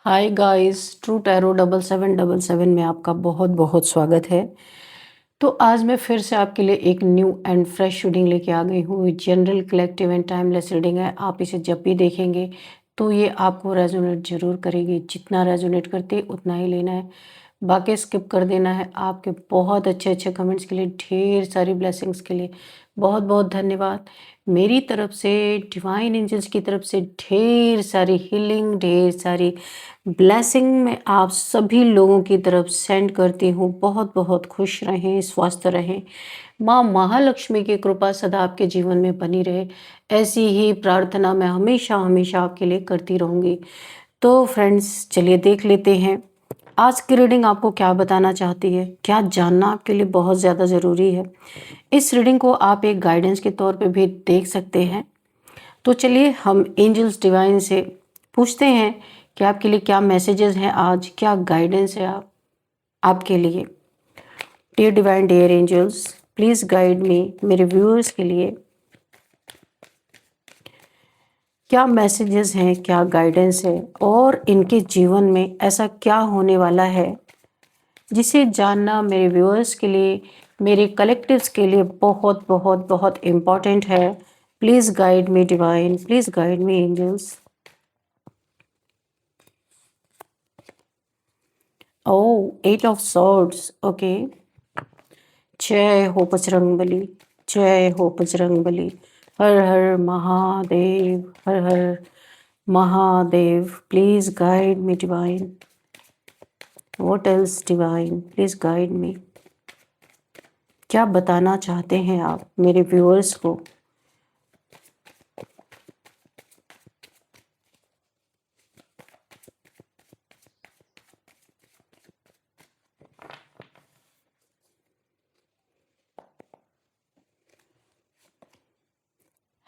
Hi guys, true tarot 7777 में आपका बहुत बहुत स्वागत है। तो आज मैं फिर से आपके लिए एक न्यू एंड फ्रेश रीडिंग लेके आ गई हूँ। General, collective and timeless reading है। आप इसे जब भी देखेंगे तो ये आपको रेजोनेट जरूर करेगी। जितना रेजोनेट करती है उतना ही लेना है, बाकी स्किप कर देना है। आपके बहुत अच्छे अच्छे कमेंट्स के लिए, ढेर सारी ब्लेसिंग्स के लिए बहुत बहुत धन्यवाद। मेरी तरफ से, डिवाइन एंजल्स की तरफ से ढेर सारी हीलिंग, ढेर सारी ब्लेसिंग मैं आप सभी लोगों की तरफ सेंड करती हूँ। बहुत बहुत खुश रहें, स्वस्थ रहें। माँ महालक्ष्मी की कृपा सदा आपके जीवन में बनी रहे, ऐसी ही प्रार्थना मैं हमेशा हमेशा आपके लिए करती रहूँगी। तो फ्रेंड्स, चलिए देख लेते हैं आज की रीडिंग आपको क्या बताना चाहती है, क्या जानना आपके लिए बहुत ज़्यादा ज़रूरी है। इस रीडिंग को आप एक गाइडेंस के तौर पे भी देख सकते हैं। तो चलिए हम एंजल्स डिवाइन से पूछते हैं कि आपके लिए क्या मैसेजेस हैं, आज क्या गाइडेंस है आपके लिए। Dear divine, dear angels, please guide me. मेरे व्यूअर्स के लिए क्या मैसेजेस हैं, क्या गाइडेंस है, और इनके जीवन में ऐसा क्या होने वाला है जिसे जानना मेरे व्यूअर्स के लिए, मेरे कलेक्टिव्स के लिए बहुत बहुत बहुत इम्पॉर्टेंट है। Please guide me divine, please guide me angels. Oh, 8 of swords, okay. जय हो बजरंगबली, जय हो बजरंगबली। हर हर महादेव, हर हर Mahadev. Please guide me divine. What else divine, please guide me. क्या बताना चाहते हैं आप मेरे व्यूअर्स को।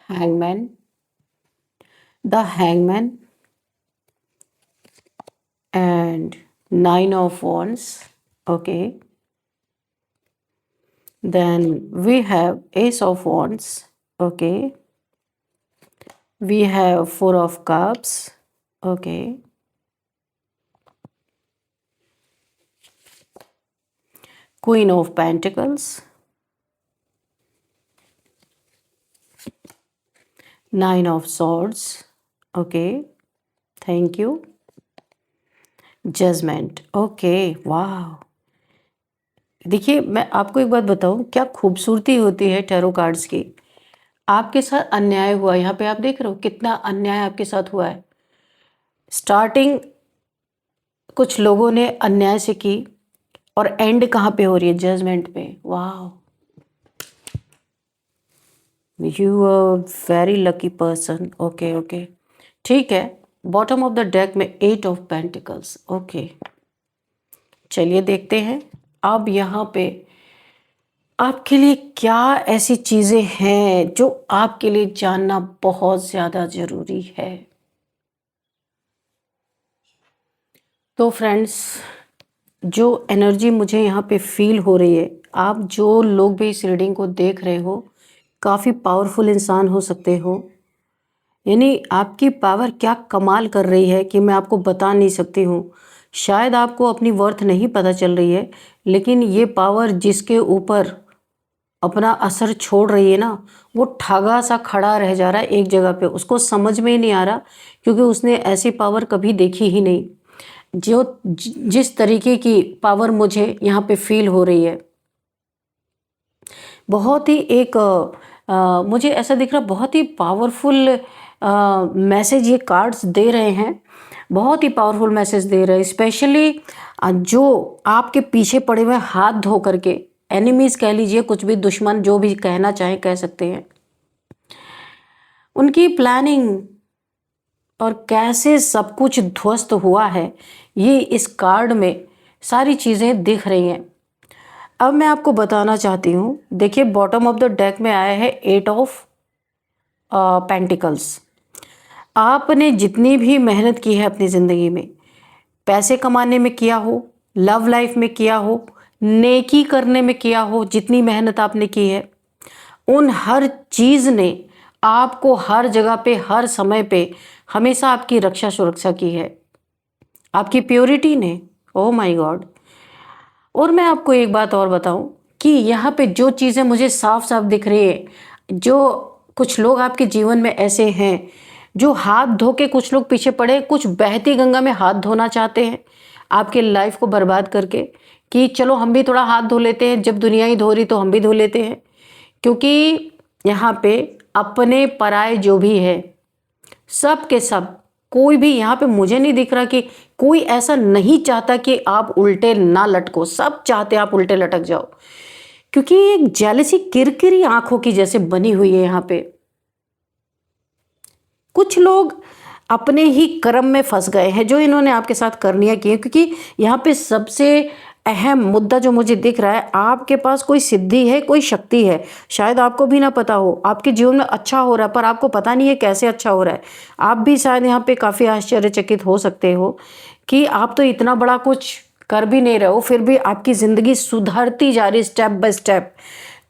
Hangman, the hangman and 9 of wands, okay. Then we have ace of wands, okay. We have 4 of cups, okay. Queen of pentacles, 9 of swords, okay. Thank you. Judgement, okay, वाह। देखिए, मैं आपको एक बात बताऊं, क्या खूबसूरती होती है टैरो कार्ड्स की। आपके साथ अन्याय हुआ, यहाँ पे आप देख रहे हो कितना अन्याय आपके साथ हुआ है। स्टार्टिंग कुछ लोगों ने अन्याय से की और एंड कहाँ पे हो रही है, जजमेंट पे। वाह, you are very lucky person, okay okay, ठीक है। बॉटम ऑफ द डेक में 8 ऑफ पेंटिकल्स, ओके। चलिए देखते हैं अब यहाँ पे आपके लिए क्या ऐसी चीज़ें हैं जो आपके लिए जानना बहुत ज़्यादा ज़रूरी है। तो फ्रेंड्स, जो एनर्जी मुझे यहाँ पे फील हो रही है, आप जो लोग भी इस रीडिंग को देख रहे हो, काफ़ी पावरफुल इंसान हो सकते हो। यानी आपकी पावर क्या कमाल कर रही है कि मैं आपको बता नहीं सकती हूँ। शायद आपको अपनी वर्थ नहीं पता चल रही है, लेकिन ये पावर जिसके ऊपर अपना असर छोड़ रही है ना, वो ठगा सा खड़ा रह जा रहा है एक जगह पे। उसको समझ में ही नहीं आ रहा, क्योंकि उसने ऐसी पावर कभी देखी ही नहीं। जिस तरीके की पावर मुझे यहाँ पे फील हो रही है, बहुत ही एक मुझे ऐसा दिख रहा, बहुत ही पावरफुल मैसेज ये कार्ड्स दे रहे हैं। बहुत ही पावरफुल मैसेज दे रहे हैं, स्पेशली जो आपके पीछे पड़े हुए हाथ धो करके, एनिमीज कह लीजिए, कुछ भी, दुश्मन, जो भी कहना चाहें कह सकते हैं, उनकी प्लानिंग और कैसे सब कुछ ध्वस्त हुआ है, ये इस कार्ड में सारी चीज़ें दिख रही हैं। अब मैं आपको बताना चाहती हूँ, देखिए बॉटम ऑफ द डेक में आया है 8 ऑफ पेंटिकल्स। आपने जितनी भी मेहनत की है अपनी ज़िंदगी में, पैसे कमाने में किया हो, लव लाइफ में किया हो, नेकी करने में किया हो, जितनी मेहनत आपने की है, उन हर चीज़ ने आपको हर जगह पे, हर समय पे हमेशा आपकी रक्षा सुरक्षा की है। आपकी प्योरिटी ने। Oh my God. और मैं आपको एक बात और बताऊं कि यहाँ पे जो चीज़ें मुझे साफ साफ दिख रही है, जो कुछ लोग आपके जीवन में ऐसे हैं जो हाथ धो के, कुछ लोग पीछे पड़े, कुछ बहती गंगा में हाथ धोना चाहते हैं आपके लाइफ को बर्बाद करके, कि चलो हम भी थोड़ा हाथ धो लेते हैं, जब दुनिया ही धो रही तो हम भी धो लेते हैं। क्योंकि यहाँ पे अपने पराये जो भी है, सब के सब, कोई भी यहाँ पे मुझे नहीं दिख रहा कि कोई ऐसा नहीं चाहता कि आप उल्टे ना लटको। सब चाहते आप उल्टे लटक जाओ, क्योंकि एक जेलसी किरकिरी आंखों की जैसे बनी हुई है यहाँ पे। कुछ लोग अपने ही कर्म में फंस गए हैं, जो इन्होंने आपके साथ करनियां की है। क्योंकि यहाँ पे सबसे अहम मुद्दा जो मुझे दिख रहा है, आपके पास कोई सिद्धि है, कोई शक्ति है, शायद आपको भी ना पता हो। आपके जीवन में अच्छा हो रहा है पर आपको पता नहीं है कैसे अच्छा हो रहा है। आप भी शायद यहाँ पे काफ़ी आश्चर्यचकित हो सकते हो कि आप तो इतना बड़ा कुछ कर भी नहीं रहे हो, फिर भी आपकी ज़िंदगी सुधरती जा रही स्टेप बाय स्टेप।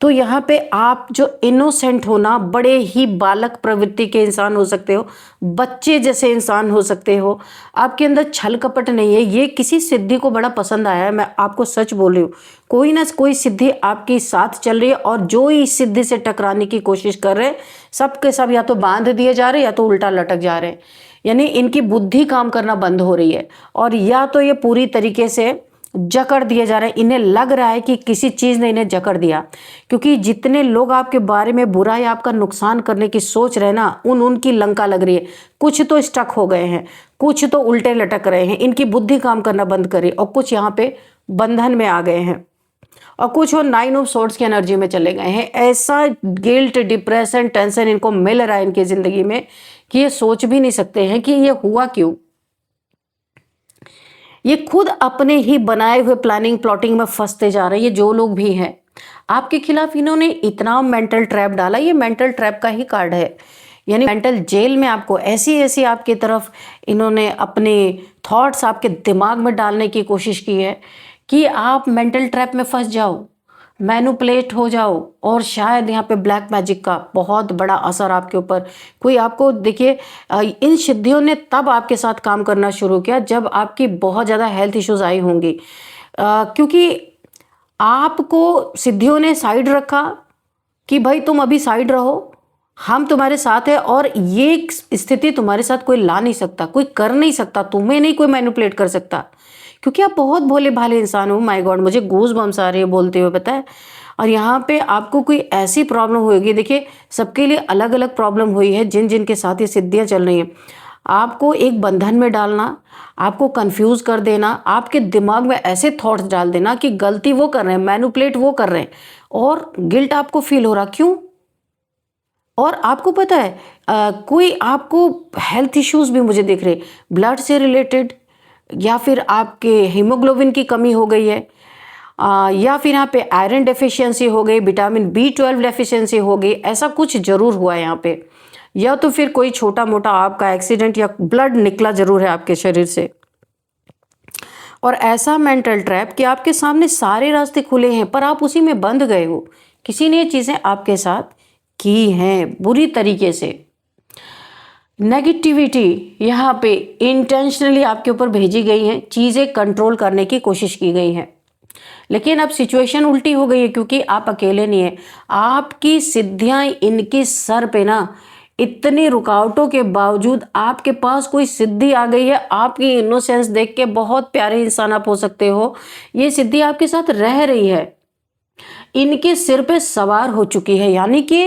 तो यहाँ पे आप जो इनोसेंट हो ना, बड़े ही बालक प्रवृत्ति के इंसान हो सकते हो, बच्चे जैसे इंसान हो सकते हो, आपके अंदर छल कपट नहीं है। ये किसी सिद्धि को बड़ा पसंद आया है, मैं आपको सच बोल रही हूँ। कोई ना कोई सिद्धि आपकी साथ चल रही है, और जो इस सिद्धि से टकराने की कोशिश कर रहे हैं, सब के सब या तो बांध दिए जा रहे हैं या तो उल्टा लटक जा रहे हैं। यानी इनकी बुद्धि काम करना बंद हो रही है, और या तो ये पूरी तरीके से जकड़ दिए जा रहे हैं। इन्हें लग रहा है कि किसी चीज़ ने इन्हें जकड़ दिया, क्योंकि जितने लोग आपके बारे में बुरा या आपका नुकसान करने की सोच रहे ना, उनकी लंका लग रही है। कुछ तो स्टक हो गए हैं, कुछ तो उल्टे लटक रहे हैं, इनकी बुद्धि काम करना बंद करे, और कुछ यहाँ पे बंधन में आ गए हैं, और कुछ वो 9 ऑफ सोर्ड्स की एनर्जी में चले गए हैं। ऐसा गिल्ट, डिप्रेशन, टेंशन इनको मिल रहा है इनकी जिंदगी में कि ये सोच भी नहीं सकते हैं कि ये हुआ क्यों। ये खुद अपने ही बनाए हुए प्लानिंग प्लॉटिंग में फंसते जा रहे हैं। ये जो लोग भी हैं आपके खिलाफ, इन्होंने इतना मेंटल ट्रैप डाला। ये मेंटल ट्रैप का ही कार्ड है, यानी मेंटल जेल में आपको ऐसी ऐसी आपकी तरफ इन्होंने अपने थॉट्स आपके दिमाग में डालने की कोशिश की है कि आप मेंटल ट्रैप में फंस जाओ, मैनुपुलेट हो जाओ, और शायद यहाँ पे ब्लैक मैजिक का बहुत बड़ा असर आपके ऊपर। कोई आपको देखिए, इन सिद्धियों ने तब आपके साथ काम करना शुरू किया जब आपकी बहुत ज़्यादा हेल्थ इश्यूज आई होंगी, क्योंकि आपको सिद्धियों ने साइड रखा कि भाई तुम अभी साइड रहो, हम तुम्हारे साथ है, और ये स्थिति तुम्हारे साथ कोई ला नहीं सकता, कोई कर नहीं सकता, तुम्हें नहीं कोई मैनिपुलेट कर सकता, क्योंकि आप बहुत भोले भाले इंसान हो। माय गॉड, मुझे गूज बम्स आ रही है बोलते हुए, पता है। और यहाँ पे आपको कोई ऐसी प्रॉब्लम होगी, देखिए सबके लिए अलग अलग प्रॉब्लम हुई है, जिन जिन के साथ ये सिद्धियाँ चल रही हैं। आपको एक बंधन में डालना, आपको कंफ्यूज कर देना, आपके दिमाग में ऐसे थॉट्स डाल देना कि गलती वो कर रहे हैं, मैनिपुलेट वो कर रहे हैं, और गिल्ट आपको फील हो रहा। क्यों? और आपको पता है कोई आपको हेल्थ इश्यूज भी मुझे दिख रहे, ब्लड से रिलेटेड, या फिर आपके हीमोग्लोबिन की कमी हो गई है, या फिर यहाँ पे आयरन डेफिशिएंसी हो गई, विटामिन B12 डेफिशिएंसी हो गई, ऐसा कुछ जरूर हुआ है यहाँ पे। या तो फिर कोई छोटा मोटा आपका एक्सीडेंट या ब्लड निकला जरूर है आपके शरीर से। और ऐसा मेंटल ट्रैप कि आपके सामने सारे रास्ते खुले हैं पर आप उसी में बंद गए हो। किसी ने ये चीज़ें आपके साथ की हैं बुरी तरीके से। नेगेटिविटी यहाँ पे इंटेंशनली आपके ऊपर भेजी गई हैं, चीज़ें कंट्रोल करने की कोशिश की गई हैं। लेकिन अब सिचुएशन उल्टी हो गई है, क्योंकि आप अकेले नहीं है। आपकी सिद्धियां इनके सर पे ना, इतनी रुकावटों के बावजूद आपके पास कोई सिद्धि आ गई है। आपकी इनोसेंस देख के बहुत प्यारे इंसान आप हो सकते हो। ये सिद्धि आपके साथ रह रही है, इनके सिर पे सवार हो चुकी है। यानी कि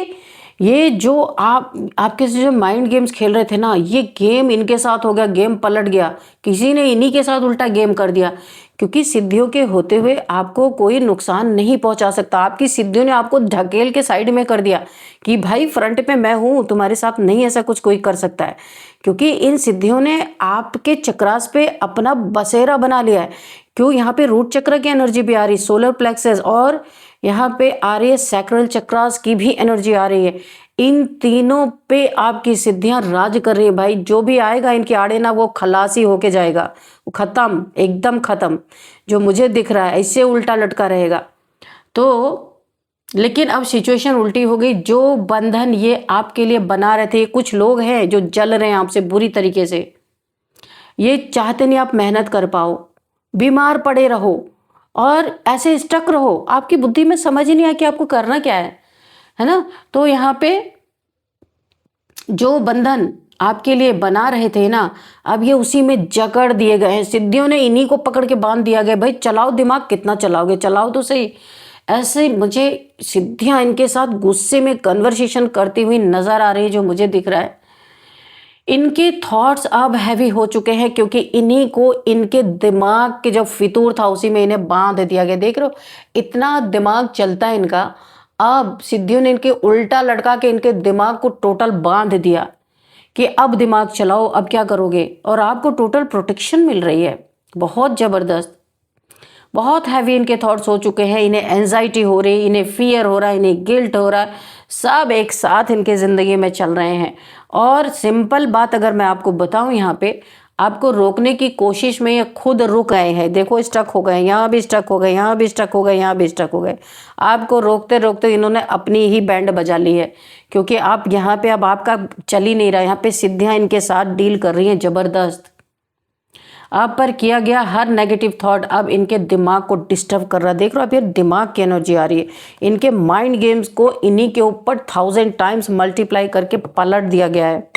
ये जो आपके से जो माइंड गेम्स खेल रहे थे ना, ये गेम इनके साथ हो गया, गेम पलट गया, किसी ने इन्हीं के साथ उल्टा गेम कर दिया। क्योंकि सिद्धियों के होते हुए आपको कोई नुकसान नहीं पहुंचा सकता। आपकी सिद्धियों ने आपको ढकेल के साइड में कर दिया कि भाई फ्रंट पे मैं हूं, तुम्हारे साथ नहीं ऐसा कुछ कोई कर सकता है। क्योंकि इन सिद्धियों ने आपके चक्रास पे अपना बसेरा बना लिया है। क्यों? यहाँ पे रूट चक्र की एनर्जी भी आ रही, सोलर प्लेक्सस, और यहाँ पे आ रही है सैक्रल चक्रास की भी एनर्जी आ रही है। इन तीनों पे आपकी सिद्धियां राज कर रही है भाई। जो भी आएगा इनके आड़े ना, वो खलासी होके जाएगा, वो खत्म, एकदम खत्म। जो मुझे दिख रहा है इससे उल्टा लटका रहेगा। तो लेकिन अब सिचुएशन उल्टी हो गई। जो बंधन ये आपके लिए बना रहे थे, कुछ लोग हैं जो जल रहे हैं आपसे बुरी तरीके से। ये चाहते नहीं आप मेहनत कर पाओ, बीमार पड़े रहो और ऐसे स्टक रहो, आपकी बुद्धि में समझ ही नहीं आया कि आपको करना क्या है ना। तो यहाँ पे जो बंधन आपके लिए बना रहे थे ना, अब ये उसी में जकड़ दिए गए हैं। सिद्धियों ने इन्हीं को पकड़ के बांध दिया गया, भाई चलाओ दिमाग, कितना चलाओगे, चलाओ तो सही। ऐसे मुझे सिद्धियां इनके साथ गुस्से में कन्वर्सेशन करती हुई नजर आ रही है, जो मुझे दिख रहा है। इनके थॉट्स अब हैवी हो चुके हैं, क्योंकि इन्हीं को इनके दिमाग के जो फितूर था उसी में इन्हें बांध दिया गया। देख रहे हो इतना दिमाग चलता है इनका। अब सिद्धियों ने इनके उल्टा लटका के इनके दिमाग को टोटल बांध दिया कि अब दिमाग चलाओ, अब क्या करोगे। और आपको टोटल प्रोटेक्शन मिल रही है, बहुत ज़बरदस्त। बहुत हैवी इनके थॉट्स हो चुके हैं, इन्हें एंजाइटी हो रही, इन्हें फियर हो रहा है, इन्हें गिल्ट हो रहा है, सब एक साथ इनके ज़िंदगी में चल रहे हैं। और सिंपल बात अगर मैं आपको बताऊं, यहाँ पे आपको रोकने की कोशिश में ये खुद रुक गए हैं। देखो स्टक हो गए, यहाँ भी स्टक हो गए, यहाँ भी स्टक हो गए, यहाँ भी स्टक हो गए। आपको रोकते रोकते इन्होंने अपनी ही बैंड बजा ली है, क्योंकि आप यहाँ पे अब आपका चल ही नहीं रहा। यहाँ पे सिद्धियाँ इनके साथ डील कर रही हैं ज़बरदस्त। आप पर किया गया हर नेगेटिव थॉट अब इनके दिमाग को डिस्टर्ब कर रहा है। देख रहे हो अब ये दिमाग की एनर्जी आ रही है, इनके माइंड गेम्स को इन्हीं के ऊपर 1000 टाइम्स मल्टीप्लाई करके पलट दिया गया है।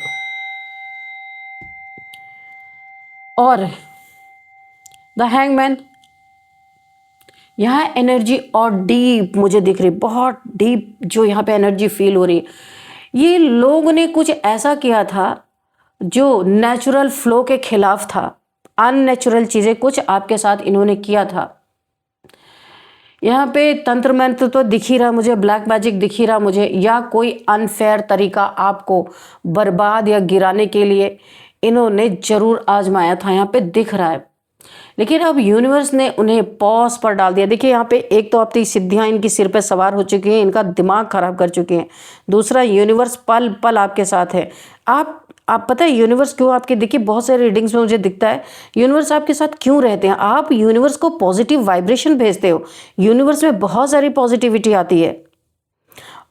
और द हैंगमैन, यहाँ एनर्जी और डीप मुझे दिख रही, बहुत डीप जो यहाँ पे एनर्जी फील हो रही है। ये लोग ने कुछ ऐसा किया था जो नेचुरल फ्लो के खिलाफ था, अननेचुरल चीज़ें कुछ आपके साथ इन्होंने किया था। यहाँ पे तंत्र मंत्र तो दिख ही रहा मुझे, ब्लैक मैजिक दिख ही रहा मुझे, या कोई अनफेयर तरीका आपको बर्बाद या गिराने के लिए इन्होंने जरूर आजमाया था, यहाँ पे दिख रहा है। लेकिन अब यूनिवर्स ने उन्हें पॉज पर डाल दिया। देखिए यहाँ पे एक तो आपकी सिद्धियाँ इनकी सिर पे सवार हो चुकी हैं, इनका दिमाग खराब कर चुके हैं। दूसरा, यूनिवर्स पल पल आपके साथ है। आप पता है यूनिवर्स क्यों आपके, देखिए बहुत सारे रीडिंग्स में मुझे दिखता है यूनिवर्स आपके साथ क्यों रहते हैं। आप यूनिवर्स को पॉजिटिव वाइब्रेशन भेजते हो, यूनिवर्स में बहुत सारी पॉजिटिविटी आती है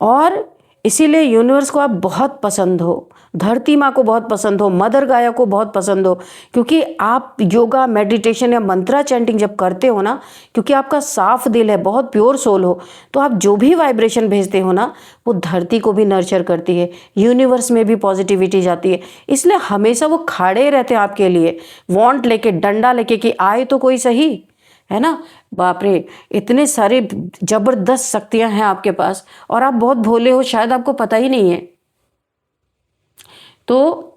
और इसीलिए यूनिवर्स को आप बहुत पसंद हो, धरती माँ को बहुत पसंद हो, मदर गाया को बहुत पसंद हो, क्योंकि आप योगा, मेडिटेशन या मंत्रा चैंटिंग जब करते हो ना, क्योंकि आपका साफ दिल है, बहुत प्योर सोल हो, तो आप जो भी वाइब्रेशन भेजते हो ना वो धरती को भी नर्चर करती है, यूनिवर्स में भी पॉजिटिविटी जाती है। इसलिए हमेशा वो खड़े रहते हैं आपके लिए, वॉन्ट लेके, डंडा लेके कि आए तो कोई सही, है ना। बाप रे, इतने सारे जबरदस्त शक्तियां हैं आपके पास और आप बहुत भोले हो, शायद आपको पता ही नहीं है। तो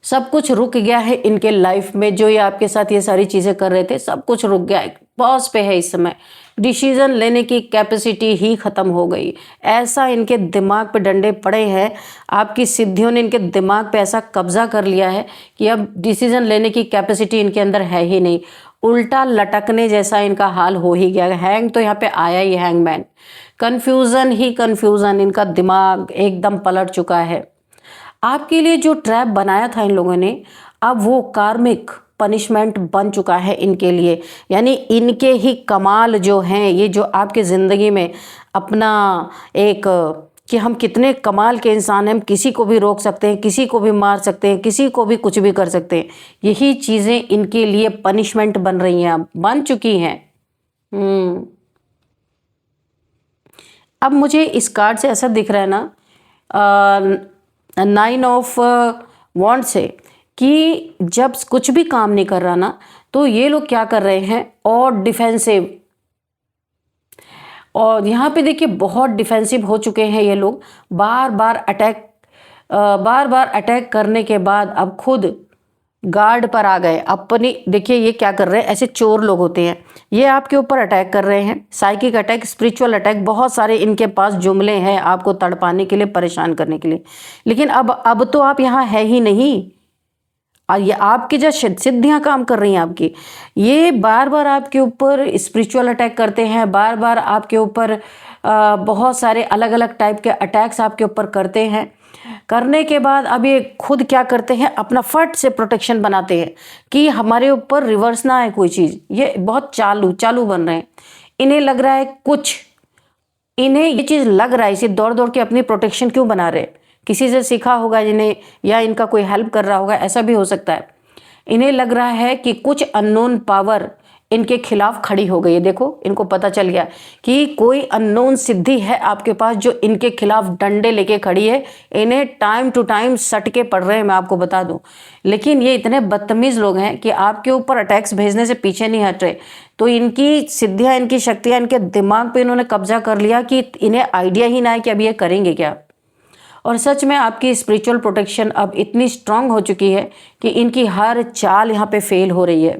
सब कुछ रुक गया है इनके लाइफ में, जो ये आपके साथ ये सारी चीज़ें कर रहे थे सब कुछ रुक गया है, पॉज पे है इस समय। डिसीजन लेने की कैपेसिटी ही ख़त्म हो गई, ऐसा इनके दिमाग पे डंडे पड़े हैं। आपकी सिद्धियों ने इनके दिमाग पे ऐसा कब्जा कर लिया है कि अब डिसीजन लेने की कैपेसिटी इनके अंदर है ही नहीं, उल्टा लटकने जैसा इनका हाल हो ही गया। हैंग तो यहाँ पे आया ही, हैंगमैन, कन्फ्यूज़न ही कन्फ्यूज़न, इनका दिमाग एकदम पलट चुका है। आपके लिए जो ट्रैप बनाया था इन लोगों ने, अब वो कार्मिक पनिशमेंट बन चुका है इनके लिए। यानी इनके ही कमाल जो हैं, ये जो आपके ज़िंदगी में अपना एक कि हम कितने कमाल के इंसान हैं, हम किसी को भी रोक सकते हैं, किसी को भी मार सकते हैं, किसी को भी कुछ भी कर सकते हैं, यही चीज़ें इनके लिए पनिशमेंट बन रही हैं, अब बन चुकी हैं। अब मुझे इस कार्ड से ऐसा दिख रहा है ना, 9 ऑफ वॉन्ड से, कि जब कुछ भी काम नहीं कर रहा ना, तो ये लोग क्या कर रहे हैं, और डिफेंसिव। और यहाँ पे देखिए बहुत डिफेंसिव हो चुके हैं ये लोग, बार बार अटैक करने के बाद अब खुद गार्ड पर आ गए अपनी। देखिए ये क्या कर रहे हैं, ऐसे चोर लोग होते हैं, ये आपके ऊपर अटैक कर रहे हैं, साइकिक अटैक, स्पिरिचुअल अटैक, बहुत सारे इनके पास जुमले हैं आपको तड़पाने के लिए, परेशान करने के लिए। लेकिन अब तो आप यहाँ है ही नहीं, और ये आपकी जो सिद्धियाँ काम कर रही हैं आपकी, ये बार बार आपके ऊपर स्पिरिचुअल अटैक करते हैं, बार बार आपके ऊपर बहुत सारे अलग अलग टाइप के अटैक्स आपके ऊपर करते हैं। करने के बाद अब ये खुद क्या करते हैं, अपना फट से प्रोटेक्शन बनाते हैं कि हमारे ऊपर रिवर्स ना आए कोई चीज़। ये बहुत चालू बन रहे हैं, इन्हें लग रहा है कुछ, इन्हें ये चीज़ लग रहा है, इसे दौड़ दौड़ के अपनी प्रोटेक्शन क्यों बना रहे, किसी से सीखा होगा जिन्हें, या इनका कोई हेल्प कर रहा होगा, ऐसा भी हो सकता है। इन्हें लग रहा है कि कुछ अननोन पावर इनके खिलाफ खड़ी हो गई है। देखो, इनको पता चल गया कि कोई अननोन सिद्धि है आपके पास जो इनके खिलाफ डंडे लेके खड़ी है। इन्हें टाइम टू टाइम सटके पड़ रहे हैं, मैं आपको बता दूं। लेकिन ये इतने बदतमीज लोग हैं कि आपके ऊपर अटैक्स भेजने से पीछे नहीं हट रहे। तो इनकी सिद्धियां, इनकी शक्तियां इनके दिमाग पे इन्होंने कब्जा कर लिया कि इन्हें आइडिया ही ना है कि अब ये करेंगे क्या। और सच में आपकी स्पिरिचुअल प्रोटेक्शन अब इतनी स्ट्रांग हो चुकी है कि इनकी हर चाल यहाँ पे फेल हो रही है।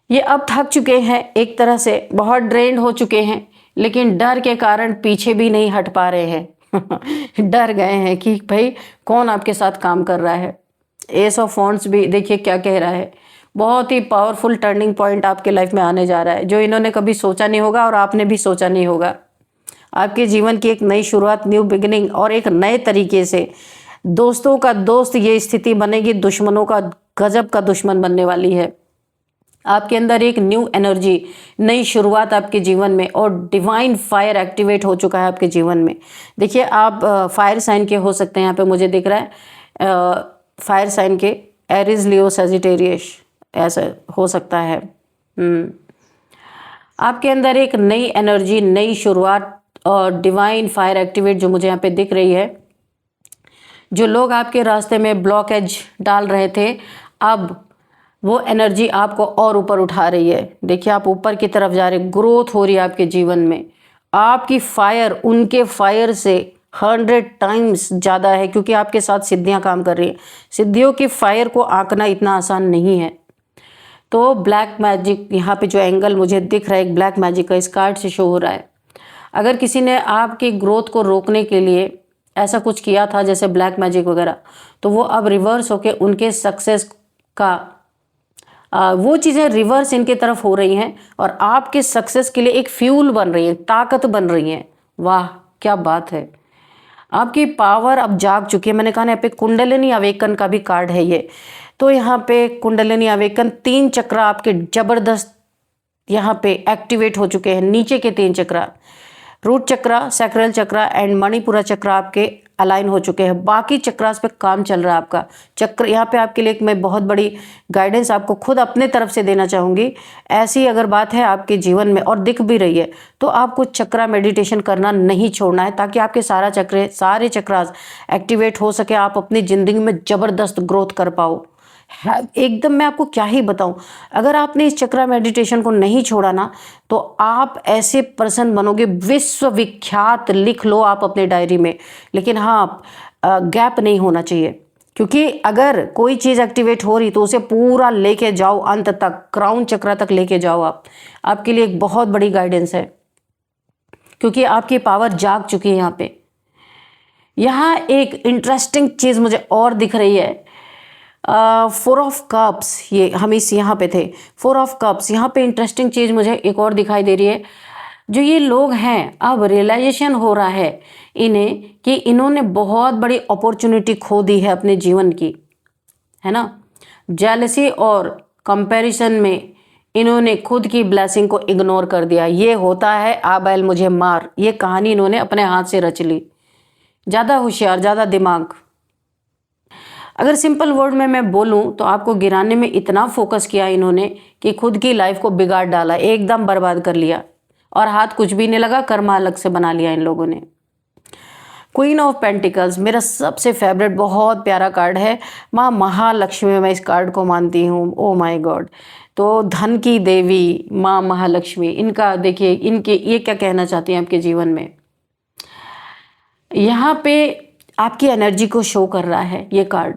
ये अब थक चुके हैं, एक तरह से बहुत ड्रेन्ड हो चुके हैं, लेकिन डर के कारण पीछे भी नहीं हट पा रहे हैं। डर गए हैं कि भाई कौन आपके साथ काम कर रहा है। एस ऑफ वॉन्ड्स भी देखिए क्या कह रहा है। बहुत ही पावरफुल टर्निंग पॉइंट आपके लाइफ में आने जा रहा है, जो इन्होंने कभी सोचा नहीं होगा और आपने भी सोचा नहीं होगा। आपके जीवन की एक नई शुरुआत, न्यू बिगिनिंग, और एक नए तरीके से दोस्तों का दोस्त ये स्थिति बनेगी, दुश्मनों का गजब का दुश्मन बनने वाली है। आपके अंदर एक न्यू एनर्जी, नई शुरुआत आपके जीवन में, और डिवाइन फायर एक्टिवेट हो चुका है आपके जीवन में। देखिए, आप फायर साइन के हो सकते हैं, यहाँ पे मुझे दिख रहा है फायर साइन के, एरिज, लियो, सेजिटेरियस, ऐसा हो सकता है। आपके अंदर एक नई एनर्जी, नई शुरुआत और डिवाइन फायर एक्टिवेट जो मुझे यहाँ पे दिख रही है। जो लोग आपके रास्ते में ब्लॉकेज डाल रहे थे, अब वो एनर्जी आपको और ऊपर उठा रही है। देखिए, आप ऊपर की तरफ जा रहे, ग्रोथ हो रही है आपके जीवन में। आपकी फायर उनके फायर से 100 टाइम्स ज़्यादा है, क्योंकि आपके साथ सिद्धियां काम कर रही हैं। सिद्धियों की फायर को आंकना इतना आसान नहीं है। तो ब्लैक मैजिक, यहाँ पे जो एंगल मुझे दिख रहा है, एक ब्लैक मैजिक का इस कार्ड से शो हो रहा है। अगर किसी ने आपकी ग्रोथ को रोकने के लिए ऐसा कुछ किया था, जैसे ब्लैक मैजिक वगैरह, तो वो अब रिवर्स होके उनके सक्सेस का वो चीज़ें रिवर्स इनके तरफ हो रही हैं, और आपके सक्सेस के लिए एक फ्यूल बन रही है, ताकत बन रही है। वाह, क्या बात है। आपकी पावर अब जाग चुकी है। मैंने कहा ना, यहाँ पे कुंडलिनी अवेकन का भी कार्ड है ये। तो यहाँ पे कुंडलिनी अवेकन, 3 चक्र आपके जबरदस्त यहाँ पे एक्टिवेट हो चुके हैं। नीचे के 3 चक्र, रूट चक्र, सैक्रल चक्र एंड मणिपुरा चक्र आपके अलाइन हो चुके हैं। बाकी चक्रास पे काम चल रहा है आपका। चक्र यहाँ पे आपके लिए एक मैं बहुत बड़ी गाइडेंस आपको खुद अपने तरफ से देना चाहूँगी। ऐसी अगर बात है आपके जीवन में और दिख भी रही है, तो आपको चक्रा मेडिटेशन करना नहीं छोड़ना है, ताकि आपके सारे चक्रास एक्टिवेट हो सके, आप अपनी ज़िंदगी में ज़बरदस्त ग्रोथ कर पाओ। एकदम मैं आपको क्या ही बताऊं, अगर आपने इस चक्रा मेडिटेशन को नहीं छोड़ा ना, तो आप ऐसे पर्सन बनोगे विश्वविख्यात। लिख लो आप अपने डायरी में। लेकिन हाँ, गैप नहीं होना चाहिए, क्योंकि अगर कोई चीज़ एक्टिवेट हो रही तो उसे पूरा लेके जाओ अंत तक, क्राउन चक्रा तक लेके जाओ आप। आपके लिए एक बहुत बड़ी गाइडेंस है, क्योंकि आपकी पावर जाग चुकी है यहाँ पे। यहाँ एक इंटरेस्टिंग चीज़ मुझे और दिख रही है। 4 ऑफ कप्स, ये हम इस यहाँ पे थे। 4 ऑफ कप्स, यहाँ पे इंटरेस्टिंग चीज़ मुझे एक और दिखाई दे रही है। जो ये लोग हैं, अब रियलाइजेशन हो रहा है इन्हें कि इन्होंने बहुत बड़ी अपॉर्चुनिटी खो दी है अपने जीवन की, है ना। जेलसी और कंपैरिजन में इन्होंने खुद की ब्लेसिंग को इग्नोर कर दिया। ये होता है आ बैल मुझे मार, ये कहानी इन्होंने अपने हाथ से रच ली। ज़्यादा होशियार, ज़्यादा दिमाग। अगर सिंपल वर्ड में मैं बोलूं तो आपको गिराने में इतना फोकस किया इन्होंने कि खुद की लाइफ को बिगाड़ डाला, एकदम बर्बाद कर लिया, और हाथ कुछ भी नहीं लगा, कर्मा अलग से बना लिया इन लोगों ने। क्वीन ऑफ पेंटिकल्स मेरा सबसे फेवरेट, बहुत प्यारा कार्ड है। माँ महालक्ष्मी, मैं इस कार्ड को मानती हूँ। Oh my God. तो धन की देवी माँ महालक्ष्मी, इनका देखिए, इनके ये क्या कहना चाहती हैं आपके जीवन में। यहाँ पे आपकी एनर्जी को शो कर रहा है ये कार्ड।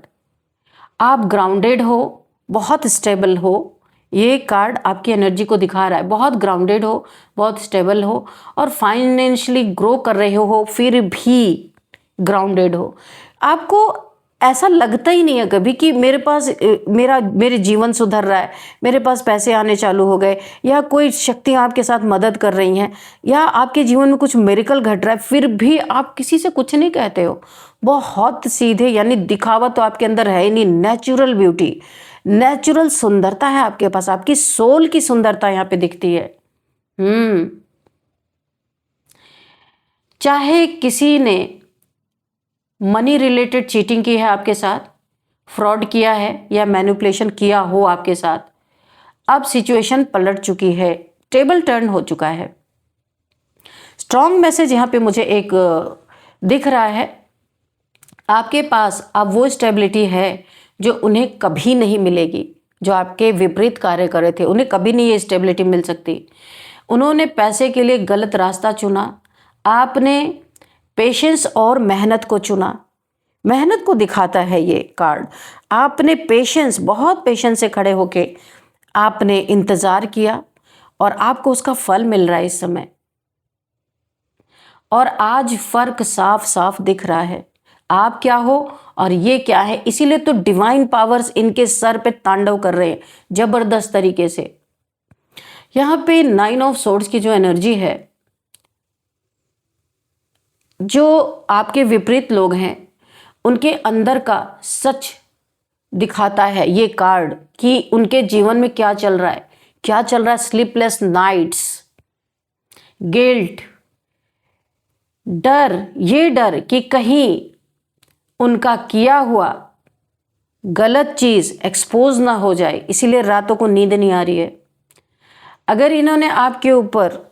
आप ग्राउंडेड हो, बहुत स्टेबल हो। ये कार्ड आपकी एनर्जी को दिखा रहा है। बहुत ग्राउंडेड हो, बहुत स्टेबल हो, और फाइनेंशियली ग्रो कर रहे हो, फिर भी ग्राउंडेड हो। आपको ऐसा लगता ही नहीं है कभी कि मेरे पास मेरे जीवन सुधर रहा है, मेरे पास पैसे आने चालू हो गए, या कोई शक्तियाँ आपके साथ मदद कर रही हैं, या आपके जीवन में कुछ मिरेकल घट रहा है, फिर भी आप किसी से कुछ नहीं कहते हो। बहुत सीधे, यानी दिखावा तो आपके अंदर है ही नहीं। नेचुरल ब्यूटी, नेचुरल सुंदरता है आपके पास। आपकी सोल की सुंदरता यहाँ पे दिखती है। चाहे किसी ने मनी रिलेटेड चीटिंग की है आपके साथ, फ्रॉड किया है या मैनिपुलेशन किया हो आपके साथ, अब सिचुएशन पलट चुकी है, टेबल टर्न हो चुका है। स्ट्रॉन्ग मैसेज यहाँ पे मुझे एक दिख रहा है, आपके पास अब वो स्टेबिलिटी है जो उन्हें कभी नहीं मिलेगी। जो आपके विपरीत कार्य कर रहे थे उन्हें कभी नहीं ये स्टेबिलिटी मिल सकती। उन्होंने पैसे के लिए गलत रास्ता चुना, आपने पेशेंस और मेहनत को चुना। मेहनत को दिखाता है ये कार्ड। आपने पेशेंस, बहुत पेशेंस से खड़े होके आपने इंतजार किया और आपको उसका फल मिल रहा है इस समय। और आज फर्क साफ साफ दिख रहा है, आप क्या हो और ये क्या है। इसीलिए तो डिवाइन पावर्स इनके सर पे तांडव कर रहे हैं जबरदस्त तरीके से। यहाँ पे 9 ऑफ सोर्ड्स की जो एनर्जी है, जो आपके विपरीत लोग हैं उनके अंदर का सच दिखाता है ये कार्ड कि उनके जीवन में क्या चल रहा है, क्या चल रहा है। स्लीपलेस नाइट्स, गिल्ट, डर, ये डर कि कहीं उनका किया हुआ गलत चीज एक्सपोज ना हो जाए, इसीलिए रातों को नींद नहीं आ रही है। अगर इन्होंने आपके ऊपर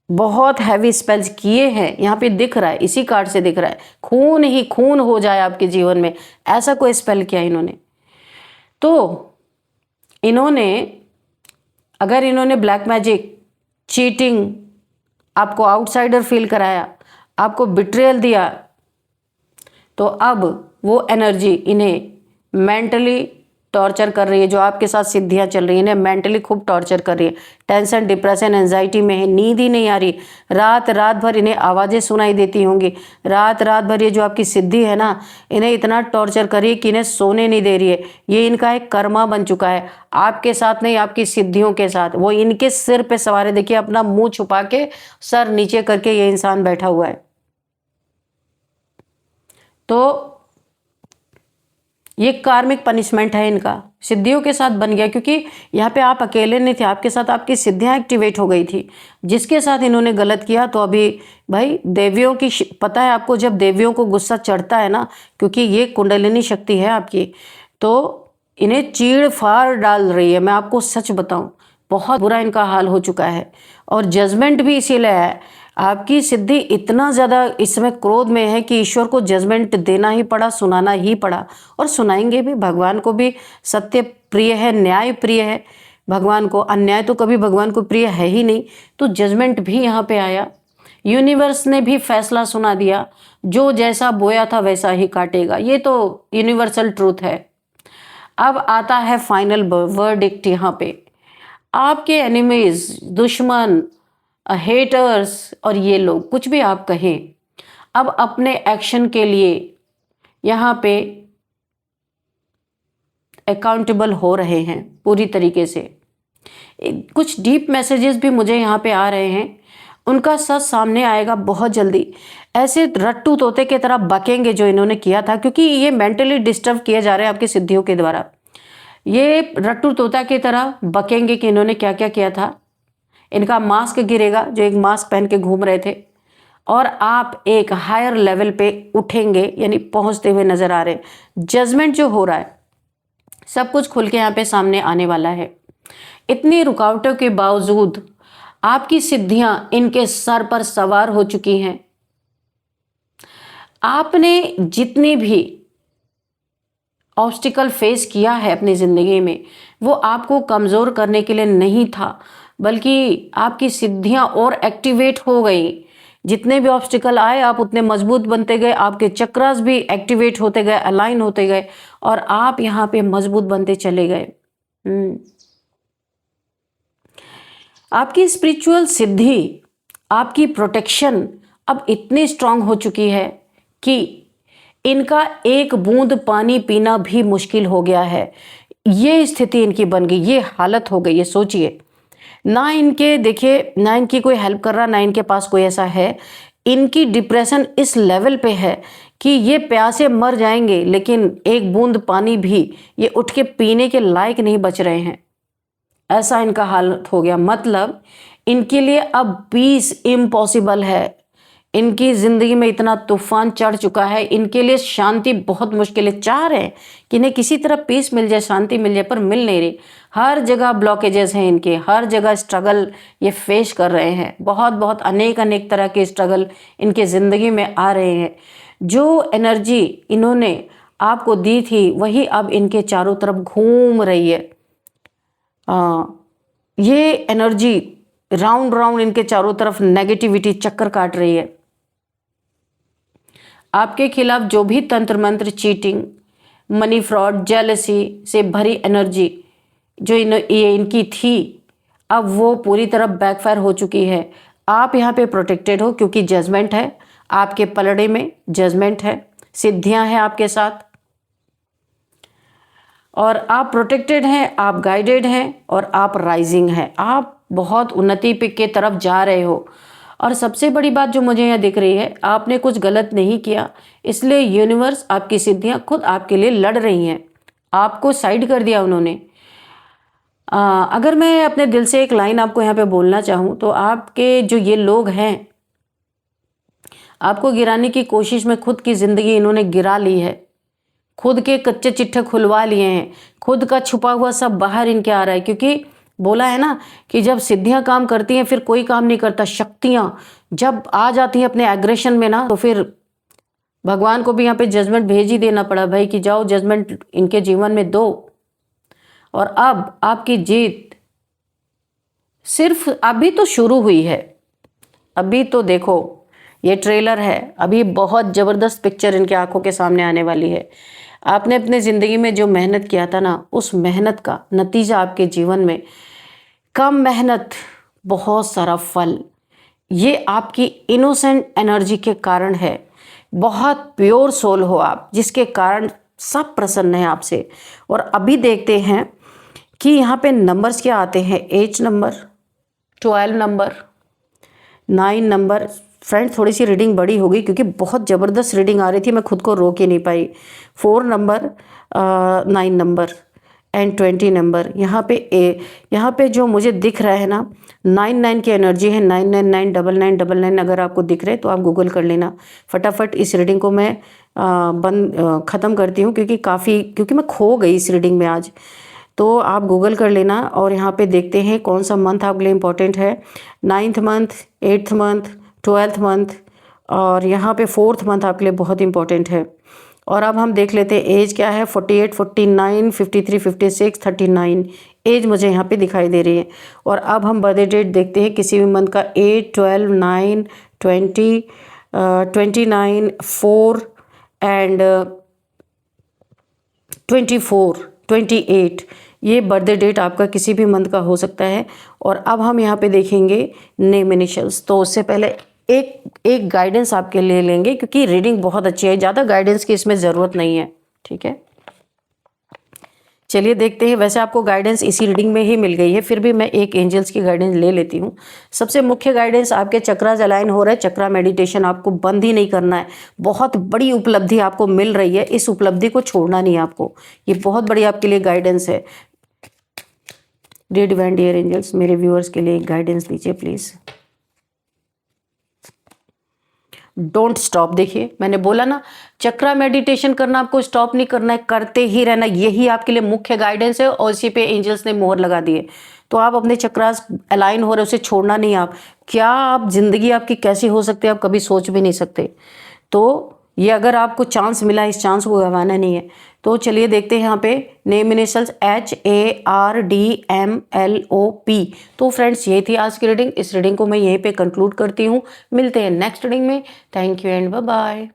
बहुत हैवी स्पेल्स किए हैं, यहाँ पे दिख रहा है, इसी कार्ड से दिख रहा है, खून ही खून हो जाए आपके जीवन में, ऐसा कोई स्पेल किया इन्होंने। तो अगर इन्होंने ब्लैक मैजिक, चीटिंग, आपको आउटसाइडर फील कराया, आपको बिट्रेयल दिया, तो अब वो एनर्जी इन्हें मेंटली टॉर्चर कर रही है। जो आपके साथ सिद्धियां चल रही हैं इन्हें मेंटली खूब टॉर्चर कर रही है। टेंशन, डिप्रेशन, एंजाइटी में है, नींद ही नहीं आ रही। रात रात भर इन्हें आवाज़ें सुनाई देती होंगी। रात रात भर ये जो आपकी सिद्धि है ना, इन्हें इतना टॉर्चर कर रही है कि इन्हें सोने नहीं दे रही है। ये इनका एक कर्मा बन चुका है, आपके साथ नहीं, आपकी सिद्धियों के साथ। वो इनके सिर पे सवार है। देखिए, अपना मुंह छुपा के, सर नीचे करके ये इंसान बैठा हुआ है। तो ये कार्मिक पनिशमेंट है इनका, सिद्धियों के साथ बन गया। क्योंकि यहाँ पे आप अकेले नहीं थे, आपके साथ आपकी सिद्धियाँ एक्टिवेट हो गई थी। जिसके साथ इन्होंने गलत किया, तो अभी भाई देवियों की पता है आपको, जब देवियों को गुस्सा चढ़ता है ना, क्योंकि ये कुंडलिनी शक्ति है आपकी, तो इन्हें चीड़ फाड़ डाल रही है। मैं आपको सच बताऊं, बहुत बुरा इनका हाल हो चुका है। और जजमेंट भी इसीलिए है, आपकी सिद्धि इतना ज़्यादा इस समय क्रोध में है कि ईश्वर को जजमेंट देना ही पड़ा, सुनाना ही पड़ा, और सुनाएंगे भी। भगवान को भी सत्य प्रिय है, न्याय प्रिय है भगवान को। अन्याय तो कभी भगवान को प्रिय है ही नहीं। तो जजमेंट भी यहाँ पे आया, यूनिवर्स ने भी फैसला सुना दिया, जो जैसा बोया था वैसा ही काटेगा। ये तो यूनिवर्सल ट्रूथ है। अब आता है फाइनल वर्डिक्ट। यहाँ पे आपके एनिमीज, दुश्मन, हेटर्स, और ये लोग कुछ भी आप कहें, अब अपने एक्शन के लिए यहाँ पे अकाउंटेबल हो रहे हैं पूरी तरीके से। कुछ डीप मैसेजेस भी मुझे यहाँ पे आ रहे हैं, उनका सच सामने आएगा बहुत जल्दी। ऐसे रट्टू तोते की तरह बकेंगे जो इन्होंने किया था, क्योंकि ये मेंटली डिस्टर्ब किए जा रहे हैं आपकी सिद्धियों के द्वारा। ये रट्टू तोता की तरह बकेंगे कि इन्होंने क्या क्या किया था। इनका मास्क गिरेगा, जो एक मास्क पहन के घूम रहे थे, और आप एक हायर लेवल पे उठेंगे, यानी पहुंचते हुए नजर आ रहे हैं। जजमेंट जो हो रहा है, सब कुछ खुल के यहाँ पे सामने आने वाला है। इतनी रुकावटों के बावजूद आपकी सिद्धियां इनके सर पर सवार हो चुकी हैं। आपने जितनी भी ऑब्स्टिकल फेस किया है अपनी जिंदगी में, वो आपको कमजोर करने के लिए नहीं था, बल्कि आपकी सिद्धियां और एक्टिवेट हो गई। जितने भी ऑब्स्टिकल आए, आप उतने मजबूत बनते गए, आपके चक्रास भी एक्टिवेट होते गए, अलाइन होते गए, और आप यहाँ पे मजबूत बनते चले गए। आपकी स्पिरिचुअल सिद्धि, आपकी प्रोटेक्शन अब इतनी स्ट्रांग हो चुकी है कि इनका एक बूंद पानी पीना भी मुश्किल हो गया है। ये स्थिति इनकी बन गई, ये हालत हो गई है। सोचिए, ना इनके, देखिए, ना इनकी कोई हेल्प कर रहा, ना इनके पास कोई ऐसा है। इनकी डिप्रेशन इस लेवल पे है कि ये प्यासे मर जाएंगे, लेकिन एक बूंद पानी भी ये उठ के पीने के लायक नहीं बच रहे हैं। ऐसा इनका हालत हो गया। मतलब इनके लिए अब पीस इम्पॉसिबल है। इनकी ज़िंदगी में इतना तूफान चढ़ चुका है, इनके लिए शांति बहुत मुश्किल है। चाह रहे हैं कि इन्हें किसी तरह पीस मिल जाए, शांति मिल जाए, पर मिल नहीं रही। हर जगह ब्लॉकेजेस हैं इनके, हर जगह स्ट्रगल ये फेस कर रहे हैं। बहुत बहुत अनेक अनेक तरह के स्ट्रगल इनके ज़िंदगी में आ रहे हैं। जो एनर्जी इन्होंने आपको दी थी वही अब इनके चारों तरफ घूम रही है। ये एनर्जी राउंड राउंड इनके चारों तरफ नेगेटिविटी चक्कर काट रही है। आपके खिलाफ जो भी तंत्र मंत्र, चीटिंग, मनी फ्रॉड, जेलसी से भरी एनर्जी जो ये इनकी थी, अब वो पूरी तरह बैकफायर हो चुकी है। आप यहाँ पे प्रोटेक्टेड हो क्योंकि जजमेंट है, आपके पलड़े में जजमेंट है, सिद्धियां हैं आपके साथ, और आप प्रोटेक्टेड हैं, आप गाइडेड हैं और आप राइजिंग हैं। आप बहुत उन्नति के तरफ जा रहे हो। और सबसे बड़ी बात जो मुझे यहाँ दिख रही है, आपने कुछ गलत नहीं किया, इसलिए यूनिवर्स, आपकी सिद्धियाँ खुद आपके लिए लड़ रही हैं। आपको साइड कर दिया उन्होंने। अगर मैं अपने दिल से एक लाइन आपको यहाँ पे बोलना चाहूँ तो आपके जो ये लोग हैं, आपको गिराने की कोशिश में खुद की ज़िंदगी इन्होंने गिरा ली है। खुद के कच्चे चिट्ठे खुलवा लिए हैं, खुद का छुपा हुआ सब बाहर इनके आ रहा है। क्योंकि बोला है ना कि जब सिद्धियां काम करती हैं फिर कोई काम नहीं करता। शक्तियां जब आ जाती हैं अपने एग्रेशन में ना, तो फिर भगवान को भी यहाँ पे जजमेंट भेज ही देना पड़ा भाई कि जाओ जजमेंट इनके जीवन में दो। और अब आपकी जीत सिर्फ अभी तो शुरू हुई है। अभी तो देखो, ये ट्रेलर है, अभी बहुत ज़बरदस्त पिक्चर इनके आंखों के सामने आने वाली है। आपने अपने ज़िंदगी में जो मेहनत किया था ना, उस मेहनत का नतीजा आपके जीवन में, कम मेहनत बहुत सारा फल, ये आपकी इनोसेंट एनर्जी के कारण है। बहुत प्योर सोल हो आप, जिसके कारण सब प्रसन्न है आपसे। और अभी देखते हैं कि यहाँ पे नंबर्स क्या आते हैं। 8 नंबर, 12 नंबर, 9 नंबर। फ्रेंड थोड़ी सी रीडिंग बड़ी होगी क्योंकि बहुत ज़बरदस्त रीडिंग आ रही थी, मैं खुद को रोक ही नहीं पाई। 4 नंबर, 9 नंबर एंड 20 नंबर। यहाँ पे जो मुझे दिख रहा है ना, 9 की एनर्जी है। 9999999 अगर आपको दिख रहे तो आप गूगल कर लेना। फटाफट इस रीडिंग को मैं ख़त्म करती हूँ क्योंकि मैं खो गई इस रीडिंग में आज। तो आप गूगल कर लेना। और यहाँ पे देखते हैं कौन सा मंथ आपके लिए इम्पोर्टेंट है। 9th month, 8th month, 12th month, और यहाँ पे 4th मंथ आपके लिए बहुत इंपॉर्टेंट है। और अब हम देख लेते हैं एज क्या है। 48, 49, 53, 56, 39 एज मुझे यहाँ पे दिखाई दे रही है। और अब हम बर्थडे डेट देखते हैं किसी भी मंथ का। 8, 12, 9, 20, 29, 4 एंड 24, 28, ये बर्थडे डेट आपका किसी भी मंथ का हो सकता है। और अब हम यहाँ पे देखेंगे नेम इनिशियल्स। तो उससे पहले एक गाइडेंस आपके लिए लेंगे क्योंकि रीडिंग बहुत अच्छी है, ज़्यादा गाइडेंस की इसमें ज़रूरत नहीं है। ठीक है, चलिए देखते हैं। वैसे आपको गाइडेंस इसी रीडिंग में ही मिल गई है, फिर भी मैं एक एंजल्स की गाइडेंस ले लेती हूँ। सबसे मुख्य गाइडेंस, आपके चक्रास अलाइन हो रहे हैं। चक्रा मेडिटेशन आपको बंद ही नहीं करना है। बहुत बड़ी उपलब्धि आपको मिल रही है, इस उपलब्धि को छोड़ना नहीं है आपको। ये बहुत बड़ी आपके लिए गाइडेंस है। डियर डिवाइन डियर एंजल्स, मेरे व्यूअर्स के लिए एक गाइडेंस दीजिए प्लीज़। Don't stop. देखिए मैंने बोला ना, चक्रा मेडिटेशन करना आपको स्टॉप नहीं करना है, करते ही रहना। यही आपके लिए मुख्य गाइडेंस है और इसी पे एंजल्स ने मोहर लगा दी है। तो आप अपने चक्रास अलाइन हो रहे, उसे छोड़ना नहीं। आप जिंदगी आपकी कैसी हो सकती है आप कभी सोच भी नहीं सकते। तो ये अगर आपको चांस मिला, इस चांस को गंवाना नहीं है। तो चलिए देखते हैं यहाँ पे नेम इनिशियल्स HARDMLOP। तो फ्रेंड्स ये थी आज की रीडिंग। इस रीडिंग को मैं यहीं पे कंक्लूड करती हूँ। मिलते हैं नेक्स्ट रीडिंग में। Thank you and bye bye.